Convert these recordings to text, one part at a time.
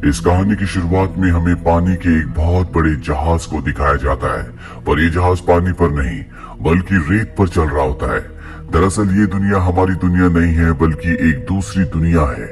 इस कहानी की शुरुआत में हमें पानी के एक बहुत बड़े जहाज को दिखाया जाता है, पर यह जहाज पानी पर नहीं बल्कि रेत पर चल रहा होता है। दरअसल ये दुनिया हमारी दुनिया नहीं है बल्कि एक दूसरी दुनिया है।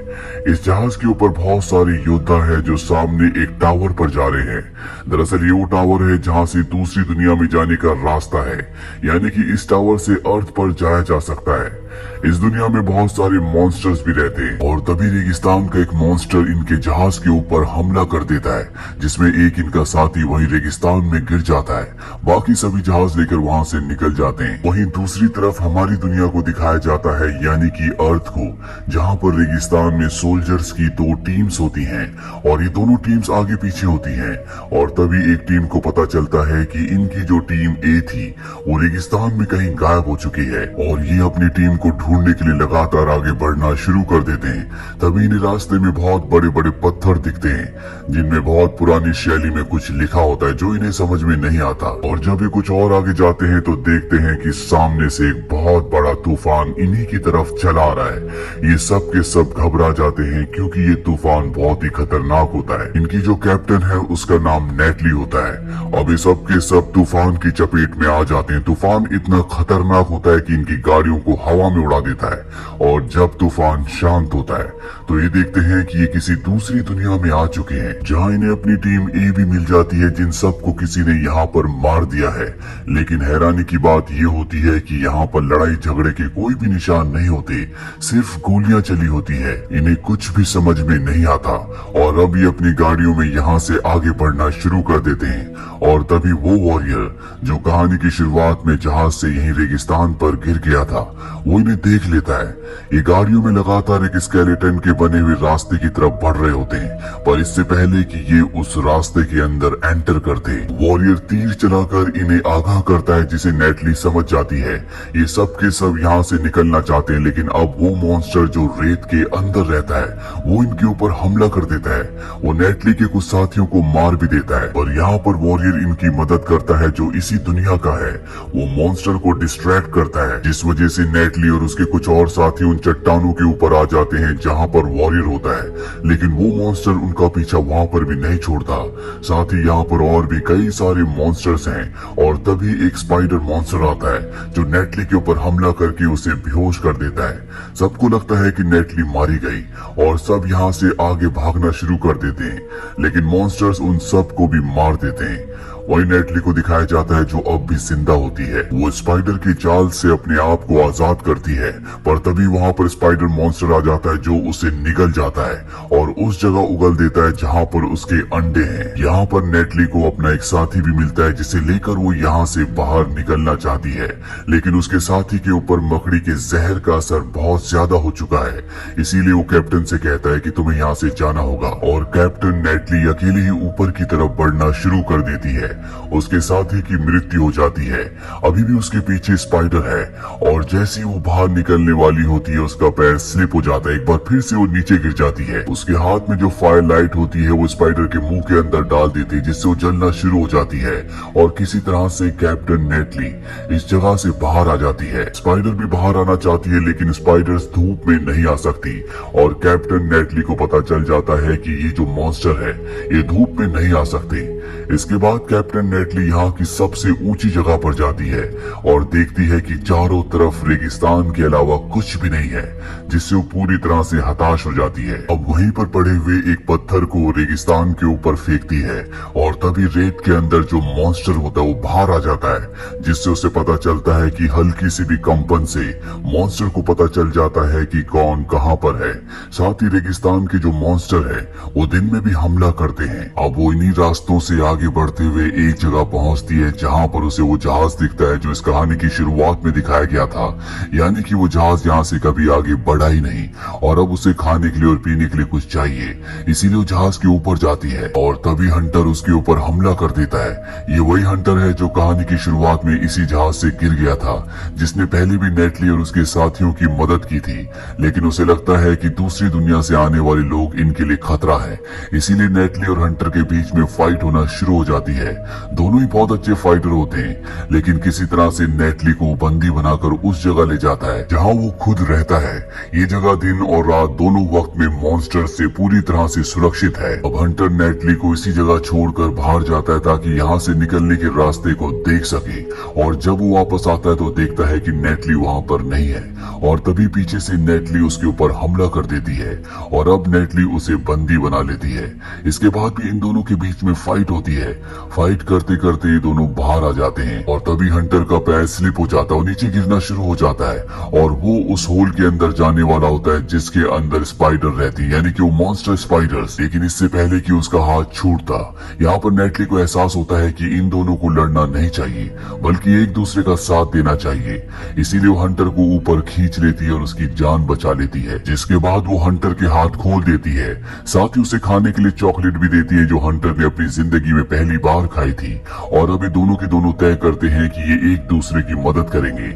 इस जहाज के ऊपर बहुत सारे योद्धा है जो सामने एक टावर पर जा रहे हैं। दरअसल ये वो टावर है जहां से दूसरी दुनिया में जाने का रास्ता है, यानी कि इस टावर से अर्थ पर जाया जा सकता है। इस दुनिया में बहुत सारे मॉन्स्टर्स भी रहते हैं और तभी रेगिस्तान का एक मॉन्स्टर इनके जहाज के ऊपर हमला कर देता है, जिसमें एक इनका साथी वहीं रेगिस्तान में गिर जाता है। बाकी सभी जहाज लेकर वहां से निकल जाते हैं। वहीं दूसरी तरफ हमारी दुनिया को दिखाया जाता है, यानी कि अर्थ को, जहां पर रेगिस्तान में सोल्जर्स की दो टीम्स होती हैं और ये दोनों टीम्स आगे पीछे होती हैं। और तभी एक टीम को पता चलता है कि इनकी जो टीम ए थी वो रेगिस्तान में कहीं गायब हो चुकी है और ये अपनी टीम को ढूंढने के लिए लगातार आगे बढ़ना शुरू कर देते हैं। तभी इन्हें रास्ते में बहुत बड़े बड़े पत्थर दिखते हैं जिनमें बहुत पुरानी शैली में कुछ लिखा होता है जो इन्हें समझ में नहीं आता। और जब ये कुछ और आगे जाते हैं तो देखते हैं कि सामने से एक बहुत बड़ा तूफान इन्हीं की तरफ चला आ रहा है। ये सब के सब घबरा जाते हैं क्योंकि ये तूफान बहुत ही खतरनाक होता है। इनकी जो कैप्टन है उसका नाम नेटली होता है। अब ये सब के सब तूफान की चपेट में आ जाते हैं। तूफान इतना खतरनाक होता है कि इनकी गाड़ियों को हवा में उड़ा देता है। और जब तूफान शांत होता है तो ये देखते हैं कि ये किसी दूसरी दुनिया में आ चुके हैं जहां इन्हें अपनी टीम ए भी मिल जाती है, जिन सबको किसी ने यहाँ पर मार दिया है। लेकिन हैरानी की बात ये होती है कि यहाँ पर लड़ाई झगड़े के कोई भी निशान नहीं होते, सिर्फ गोलियां चली होती है। इन्हें कुछ भी समझ में नहीं आता और अब ये अपनी गाड़ियों में यहाँ से आगे बढ़ना शुरू कर देते हैं। और तभी वो वॉरियर जो कहानी की शुरुआत में जहाज से यहीं रेगिस्तान पर गिर गया था वो इन्हें देख लेता है। ये गाड़ियों में लगातार एक स्केलेटन के बने हुए रास्ते की तरफ बढ़ रहे होते हैं, पर इससे पहले कि ये उस रास्ते के अंदर एंटर करते वॉरियर तीर चलाकर इन्हें आगाह करता है, जिसे नेटली समझ जाती है। ये सब के सब यहाँ से निकलना चाहते हैं, लेकिन अब वो मॉन्स्टर जो रेत के अंदर रहता है वो इनके ऊपर हमला कर देता है। वो नेटली के कुछ साथियों को मार भी देता है, पर यहाँ पर वॉरियर इनकी मदद करता है जो इसी दुनिया का है। वो मॉन्स्टर को डिस्ट्रैक्ट करता है, जिस वजह से नेटली और उसके कुछ और साथी उन चट्टानों के ऊपर आ जाते हैं जहां पर वॉरियर होता है। लेकिन वो मॉन्स्टर उनका पीछा वहां पर भी नहीं छोड़ता। साथ ही यहाँ पर और भी कई सारे मॉन्स्टर्स हैं और तभी एक स्पाइडर मॉन्स्टर आता है जो नेटली के ऊपर हमला करके उसे बेहोश कर देता है। सबको लगता है कि नेटली मारी गई और सब यहाँ से आगे भागना शुरू कर देते हैं, लेकिन मॉन्स्टर्स उन सब को भी मार देते हैं। वही नेटली को दिखाया जाता है जो अब भी जिंदा होती है। वो स्पाइडर की जाल से अपने आप को आजाद करती है, पर तभी वहाँ पर स्पाइडर मॉन्स्टर आ जाता है जो उसे निगल जाता है और उस जगह उगल देता है जहाँ पर उसके अंडे हैं। यहाँ पर नेटली को अपना एक साथी भी मिलता है जिसे लेकर वो यहाँ से बाहर निकलना चाहती है, लेकिन उसके साथी के ऊपर मकड़ी के जहर का असर बहुत ज्यादा हो चुका है। इसीलिए वो कैप्टन से कहता है कि तुम्हें यहाँ से जाना होगा और कैप्टन नेटली अकेले ही ऊपर की तरफ बढ़ना शुरू कर देती है। उसके साथी की मृत्यु हो जाती है। अभी भी उसके पीछे स्पाइडर है और जैसे वो बाहर निकलने वाली होती है उसका पैर स्लिप हो जाता है। एक बार फिर से वो नीचे गिर जाती है। उसके हाथ में जो फायर लाइट होती है वो स्पाइडर के मुंह के अंदर डाल देती है, जिससे वो जलना शुरू हो जाती है और किसी तरह से कैप्टन नेटली इस जगह से बाहर आ जाती है। स्पाइडर भी बाहर आना चाहती है, लेकिन स्पाइडर्स धूप में नहीं आ सकती और कैप्टन नेटली को पता चल जाता है कि ये जो मॉन्स्टर है ये धूप में नहीं आ सकते। इसके बाद कैप्टन नेटली यहाँ की सबसे ऊंची जगह पर जाती है और देखती है कि चारों तरफ रेगिस्तान के अलावा कुछ भी नहीं है, जिससे वो पूरी तरह से हताश हो जाती है। अब वहीं पर पड़े हुए एक पत्थर को रेगिस्तान के ऊपर फेंकती है और तभी रेत के अंदर जो मॉन्स्टर होता है वो बाहर आ जाता है, जिससे उसे पता चलता है कि हल्की सी भी कंपन से मॉन्स्टर को पता चल जाता है कि कौन कहाँ पर है। साथ ही रेगिस्तान के जो मॉन्स्टर है वो दिन में भी हमला करते हैं। अब वो इन्हीं रास्तों से आगे बढ़ते हुए एक जगह पहुंचती है जहां पर उसे वो जहाज दिखता है जो इस कहानी की शुरुआत में दिखाया गया था, यानी कि वो जहाज यहाँ से कभी आगे बढ़ा ही नहीं और अब उसे खाने के लिए और पीने के लिए कुछ चाहिए, इसीलिए वो जहाज के ऊपर जाती है और तभी हंटर उसके ऊपर हमला कर देता है। ये वही हंटर है जो कहानी की शुरुआत में इसी जहाज से गिर गया था, जिसने पहले भी नेटली और उसके साथियों की मदद की थी, लेकिन उसे लगता है कि दूसरी दुनिया से आने वाले लोग इनके लिए खतरा है। इसीलिए नेटली और हंटर के बीच में फाइट होना शुरू हो जाती है। दोनों ही बहुत अच्छे फाइटर होते हैं, लेकिन किसी तरह से नेटली को बंदी बनाकर उस जगह ले जाता है जहाँ वो खुद रहता है। ये जगह दिन और रात दोनों वक्त में मॉन्स्टर से पूरी तरह से सुरक्षित है। अब हंटर नेटली को इसी जगह छोड़कर बाहर जाता है ताकि यहाँ से निकलने के रास्ते को देख सके, और जब वो वापस आता है तो देखता है कि नेटली वहाँ पर नहीं है, और तभी पीछे से नेटली उसके ऊपर हमला कर देती है और अब नेटली उसे बंदी बना लेती है। इसके बाद भी इन दोनों के बीच में फाइट होती है। फाइट करते करते ये दोनों बाहर आ जाते हैं और तभी हंटर का पैर स्लिप हो जाता है और नीचे गिरना शुरू हो जाता है, और वो उस होल के अंदर जाने वाला होता है जिसके अंदर स्पाइडर रहती है, यानी कि वो मॉन्स्टर स्पाइडर्स। लेकिन इससे पहले कि उसका हाथ छूटता, यहाँ पर नेटली को एहसास होता है कि इन दोनों को लड़ना नहीं चाहिए बल्कि एक दूसरे का साथ देना चाहिए। इसीलिए वो हंटर को ऊपर खींच लेती है और उसकी जान बचा लेती है, जिसके बाद वो हंटर के हाथ खोल देती है। साथ ही उसे खाने के लिए चॉकलेट भी देती है जो हंटर ने अपनी जिंदगी में पहली बार खाई थी। और अभी दोनों के दोनों तय करते हैं कि ये एक दूसरे की मदद करेंगे।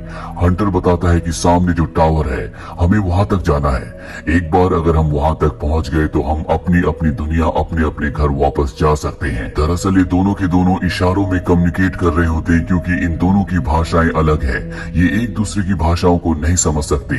हंटर बताता है कि सामने जो टावर है हमें वहां तक जाना है, एक बार अगर हम वहां तक पहुंच गए तो हम अपनी अपनी दुनिया अपने अपने घर वापस जा सकते हैं। दरअसल ये दोनों के दोनों इशारों में कम्युनिकेट कर रहे होते हैं क्योंकि इन दोनों की भाषाएं अलग है, ये एक दूसरे की भाषाओं को नहीं समझ सकती।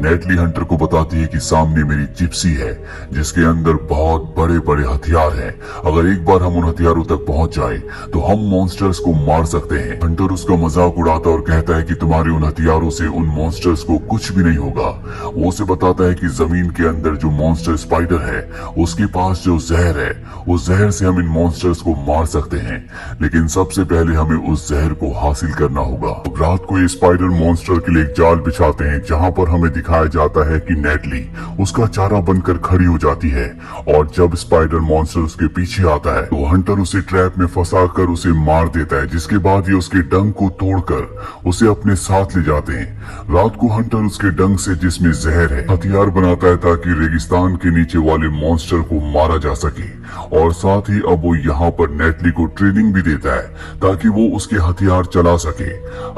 नेटली हंटर को बताती है कि सामने मेरी जिप्सी है जिसके अंदर बहुत बड़े बड़े हथियार हैं। अगर एक बार हम उन हथियारों तक पहुंच जाए तो हम मॉन्स्टर्स को मार सकते हैं। हंटर उसका मजाक उड़ाता और कहता है कि तुम्हारे उन हथियारों से उन मॉन्स्टर्स को कुछ भी नहीं होगा। वो उसे बताता है कि जमीन के अंदर जो मॉन्स्टर स्पाइडर है उसके पास जो जहर है, उस जहर से हम इन मॉन्स्टर्स को मार सकते हैं, लेकिन सबसे पहले हमें उस जहर को हासिल करना होगा। रात को ये स्पाइडर मॉन्स्टर के लिए एक जाल बिछाते हैं जहाँ पर हमें दिखाया जाता है कि नेटली उसका चारा बनकर खड़ी हो जाती है, और जब स्पाइडर मॉन्स्टर उसके पीछे आता है तो हंटर उसे ट्रैप में फंसाकर उसे मार देता है, जिसके बाद ये उसके डंक को तोड़कर उसे अपने साथ ले जाते हैं। रात को हंटर उसके डंक से जिसमें जहर है हथियार बनाता है ताकि रेगिस्तान के नीचे वाले मॉन्स्टर को मारा जा सके, और साथ ही अब वो यहाँ पर नेटली को ट्रेनिंग भी देता है ताकि वो उसके हथियार चला सके।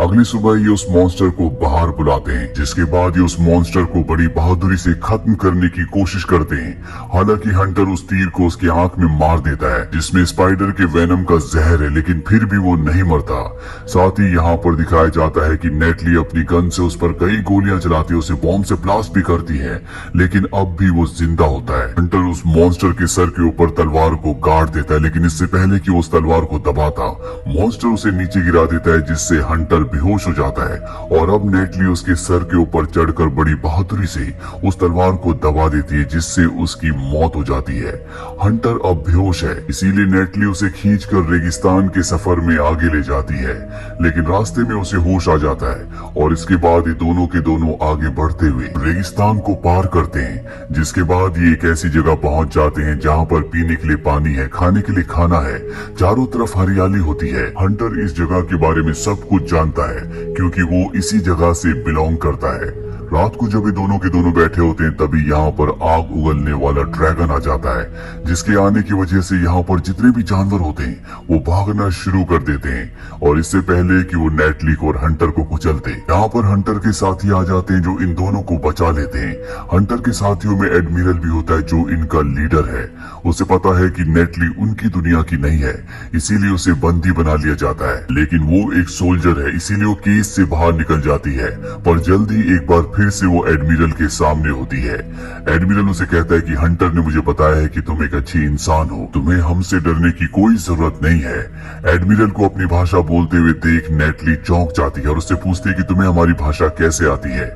अगली सुबह ये उस मॉन्स्टर को बाहर बुलाते हैं, जिसके बाद ये उस मॉन्स्टर को बड़ी बहादुरी से खत्म करने की कोशिश करते हैं। हालांकि हंटर उस तीर को उसकी आंख में मार देता है जिसमें स्पाइडर के वेनम का जहर है, लेकिन फिर भी वो नहीं मरता। साथ ही यहाँ पर दिखाया जाता है कि नेटली अपनी गन से उस पर कई गोलियां चलाती है, उसे बॉम्ब से ब्लास्ट भी करती है, लेकिन अब भी वो जिंदा होता है। हंटर उस मॉन्स्टर के सर के ऊपर तलवार को गाड़ देता है, लेकिन इससे पहले कि उस तलवार को दबाता, मॉन्स्टर उसे नीचे गिरा देता है जिससे हंटर बेहोश हो जाता है, और अब नेटली उसके सर के ऊपर चढ़कर बड़ी बहादुरी से उस तलवार को दबा देती है जिससे उसकी मौत हो जाती है। हंटर अब बेहोश है, इसीलिए नेटली उसे खींचकर रेगिस्तान के सफर में आगे ले जाती है, लेकिन रास्ते में उसे होश आ जाता है, और इसके बाद ये दोनों के दोनों आगे बढ़ते हुए रेगिस्तान को पार करते हैं, जिसके बाद ये एक ऐसी जगह पहुंच जाते हैं जहां पर पीने के लिए पानी है, खाने के लिए खाना है, चारों तरफ हरियाली होती है। हंटर इस जगह के बारे में सब कुछ जानता है क्योंकि वो इसी जगह से बिलोंग करता है। रात को जब ये दोनों के दोनों बैठे होते हैं तभी यहाँ पर आग उगलने वाला ड्रैगन आ जाता है, जिसके आने की वजह से यहाँ पर जितने भी जानवर होते हैं वो भागना शुरू कर देते हैं, और इससे पहले कि वो नेटली को और हंटर को कुचलते यहाँ पर हंटर के साथी आ जाते हैं जो इन दोनों को बचा लेते हैं। हंटर के साथियों में एडमिरल भी होता है जो इनका लीडर है। उसे पता है कि नेटली उनकी दुनिया की नहीं है, इसीलिए उसे बंदी बना लिया जाता है, लेकिन वो एक सोल्जर है इसीलिए वो केस से बाहर निकल जाती है। पर जल्दी एक बार फिर से वो एडमिरल के सामने होती है। एडमिरल उसे कहता है कि हंटर ने मुझे बताया है कि तुम एक अच्छी इंसान हो, तुम्हें हमसे डरने की कोई जरूरत नहीं है। एडमिरल को अपनी भाषा बोलते हुए देख नेटली चौंक जाती है और उससे पूछती है कि तुम्हें हमारी भाषा कैसे आती है।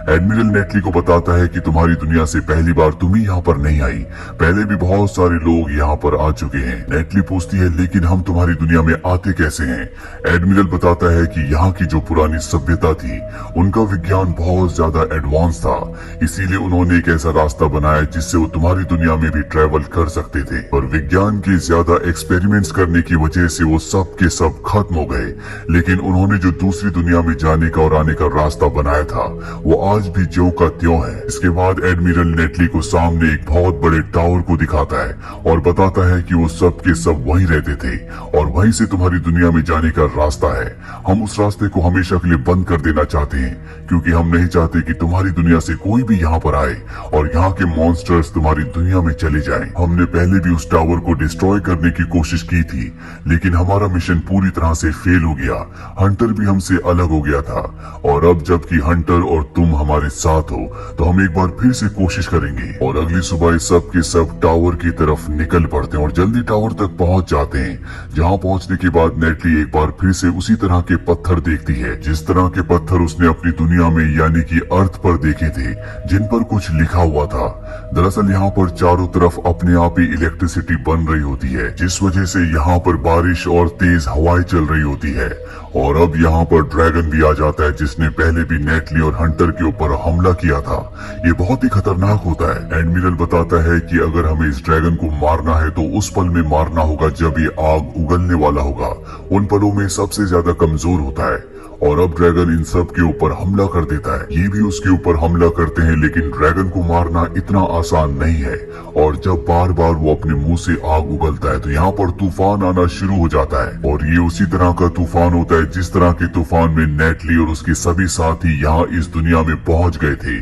एडमिरल नेटली को बताता है कि तुम्हारी दुनिया से पहली बार तुम ही यहाँ पर नहीं आई, पहले भी बहुत सारे लोग यहाँ पर आ चुके हैं। नेटली पूछती है लेकिन हम तुम्हारी दुनिया में आते कैसे हैं? एडमिरल बताता है कि यहाँ की जो पुरानी सभ्यता थी उनका विज्ञान बहुत ज्यादा एडवांस था, इसीलिए उन्होंने एक ऐसा रास्ता बनाया जिससे वो तुम्हारी दुनिया में भी ट्रेवल कर सकते थे, पर विज्ञान के ज्यादा एक्सपेरिमेंट्स करने की वजह से वो सब के सब खत्म हो गए। लेकिन उन्होंने जो दूसरी दुनिया में जाने का और आने का रास्ता बनाया था वो आज आज भी ज्यों का त्यों है। इसके बाद एडमिरल नेटली को सामने एक बहुत बड़े टावर को दिखाता है और बताता है कि वो सब के सब वहीं रहते थे और वहीं से तुम्हारी दुनिया में जाने का रास्ता है। हम उस रास्ते को हमेशा के लिए बंद कर देना चाहते हैं क्योंकि हम नहीं चाहते कि तुम्हारी दुनिया से कोई भी यहाँ पर आए और यहाँ के मॉन्स्टर्स तुम्हारी दुनिया में चले जाएं। हमने पहले भी उस टावर को डिस्ट्रॉय करने की कोशिश की थी, लेकिन हमारा मिशन पूरी तरह से फेल हो गया। हंटर भी हमसे अलग हो गया था और अब जबकि हंटर और तुम हमारे साथ हो तो हम एक बार फिर से कोशिश करेंगे। और अगली सुबह सब के सब टावर की तरफ निकल पड़ते हैं और जल्दी टावर तक पहुंच जाते हैं, जहां पहुंचने के बाद नेटली एक बार फिर से उसी तरह के पत्थर देखती है जिस तरह के पत्थर उसने अपनी दुनिया में यानी कि अर्थ पर देखे थे, जिन पर कुछ लिखा हुआ था। दरअसल यहाँ पर चारों तरफ अपने आप ही इलेक्ट्रिसिटी बन रही होती है, जिस वजह से यहाँ पर बारिश और तेज हवाएं चल रही होती है। और अब यहाँ पर ड्रैगन भी आ जाता है जिसने पहले भी नेटली और हंटर के ऊपर हमला किया था। ये बहुत ही खतरनाक होता है। एडमिरल बताता है कि अगर हमें इस ड्रैगन को मारना है तो उस पल में मारना होगा जब ये आग उगलने वाला होगा। उन पलों में सबसे ज्यादा कमजोर होता है। और अब ड्रैगन इन सब के ऊपर हमला कर देता है। ये भी उसके ऊपर हमला करते हैं, लेकिन ड्रैगन को मारना इतना आसान नहीं है। और जब बार बार वो अपने मुंह से आग उगलता है तो यहाँ पर तूफान आना शुरू हो जाता है। और ये उसी तरह का तूफान होता है जिस तरह के तूफान में नेटली और उसके सभी साथी यहाँ इस दुनिया में पहुंच गए थे।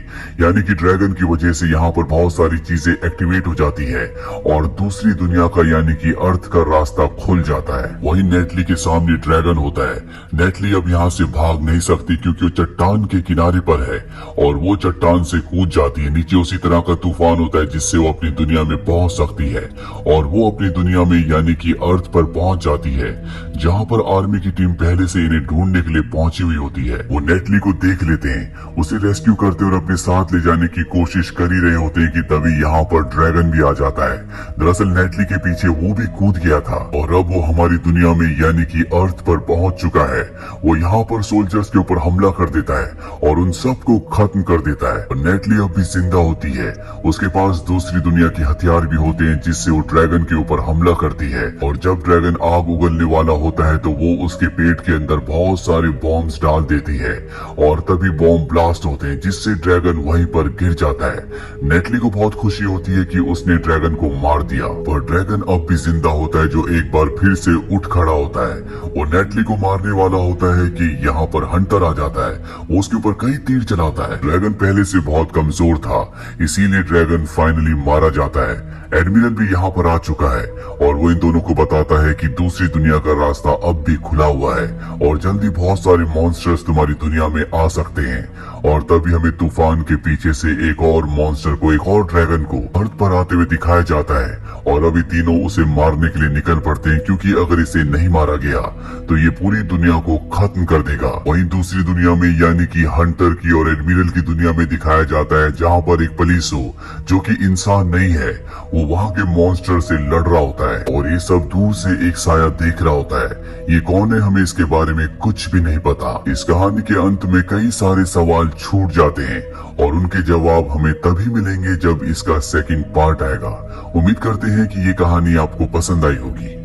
यानी कि ड्रैगन की वजह से यहाँ पर बहुत सारी चीजें एक्टिवेट हो जाती है और दूसरी दुनिया का यानी कि अर्थ का रास्ता खुल जाता है। वही नेटली के सामने ड्रैगन होता है। नेटली अब यहाँ से भाग नहीं सकती क्योंकि वो चट्टान के किनारे पर है और वो चट्टान से कूद जाती है। नीचे उसी तरह का तूफान होता है जिससे वो अपनी दुनिया में पहुंच सकती है और वो अपनी दुनिया में यानी कि अर्थ पर पहुंच जाती है, जहां पर आर्मी की टीम पहले से इन्हें ढूंढने के लिए पहुंची हुई होती है। वो नेटली को देख लेते हैं, उसे रेस्क्यू करते और अपने साथ ले जाने की कोशिश कर ही रहे होते हैं कि तभी यहाँ पर ड्रैगन भी आ जाता है। दरअसल नेटली के पीछे वो भी कूद गया था और अब वो हमारी दुनिया में यानी कि अर्थ पर पहुंच चुका है। वो यहाँ पर सोल्जर्स के ऊपर हमला कर देता है और उन सबको खत्म कर देता है। और नेटली अब भी जिंदा होती है। उसके पास दूसरी दुनिया के हथियार भी होते हैं जिससे वो ड्रैगन के ऊपर हमला करती है। और जब ड्रैगन आग उगलने वाला होता है तो वो उसके पेट के अंदर बहुत सारे बॉम्ब्स डाल देती है और तभी बॉम्ब ब्लास्ट होते हैं जिससे ड्रैगन वहीं पर गिर जाता है। नेटली को बहुत खुशी होती है कि उसने ड्रैगन को मार दिया, पर ड्रैगन अब भी जिंदा होता है जो एक बार फिर से उठ खड़ा होता है। वो नेटली को मारने वाला होता है कि यहाँ पर हंटर आ जाता है। वो उसके ऊपर कई तीर चलाता है। ड्रैगन पहले से बहुत कमजोर था, इसीलिए ड्रैगन फाइनली मारा जाता है। एडमिरल भी यहाँ पर आ चुका है और वो इन दोनों को बताता है कि दूसरी दुनिया का रास्ता अब भी खुला हुआ है और जल्दी बहुत सारे मॉन्स्टर्स तुम्हारी दुनिया में आ सकते हैं। और तभी हमें तूफान के पीछे से एक और मॉन्स्टर को, एक और ड्रैगन को अर्थ पर आते हुए दिखाया जाता है और अभी तीनों उसे मारने के लिए निकल पड़ते हैं क्योंकि अगर इसे नहीं मारा गया तो ये पूरी दुनिया को खत्म कर देगा। वहीं दूसरी दुनिया में यानी कि हंटर की और एडमिरल की दुनिया में दिखाया जाता है जहाँ पर एक पुलिस हो जो कि इंसान नहीं है, वो वहाँ के मॉन्स्टर से लड़ रहा होता है और ये सब दूर से एक साया देख रहा होता है। ये कौन है हमें इसके बारे में कुछ भी नहीं पता। इस कहानी के अंत में कई सारे सवाल छूट जाते हैं और उनके जवाब हमें तभी मिलेंगे जब इसका सेकंड पार्ट आएगा। उम्मीद करते हैं कि ये कहानी आपको पसंद आई होगी।